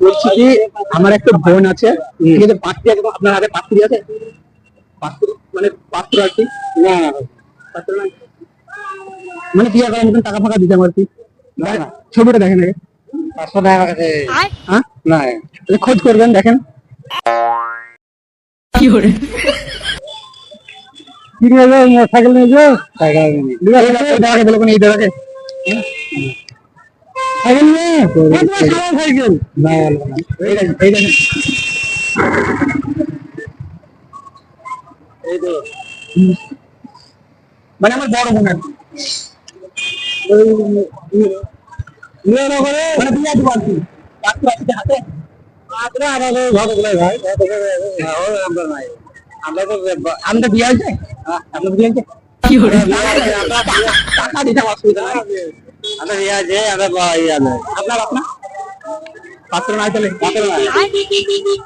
বলছি কি আমার একটা বোন আছে, ঠিক আছে, পাত্রী আছে, তো আপনার হাতে পাত্রী আছে? পাত্র মানে পাত্র আর কি? না না, পাত্র নাই। মানে বিয়ে করার মতন টাকা ফাঁকা দিতাম আর কি। না না, ছবিটা দেখেন আগে। 500 টাকা আমার কাছে হ্যাঁ, না। তাহলে খোঁজ করবেন, দেখেন। কি নিয়ে যাবে? সাইকেল নিয়ে যাও। সাইকেল দাঁড়াকে বলো এই দাঁড়াকে সাইকেল নিয়ে সাইকেল না বলবো না। এই দেখেন, এই দেখেন, এই তো মানে আমার বড় বোন আর কি। মানে বিয়ে দেবো আর কি। পাত্র আছে হাতে? পাত্র আমাদের ঘরে ভাই, আমরা নাই। আমরা তো আমাদের বিয়ে হয়েছে? আপনার বিয়ে হয়েছে? টাকা দিতে অসুবিধা নাই। আমরা ইয়ে আছে, আমরা ইয়ে আছে। আপনার পাত্র নাই, তাহলে পাত্র নাই।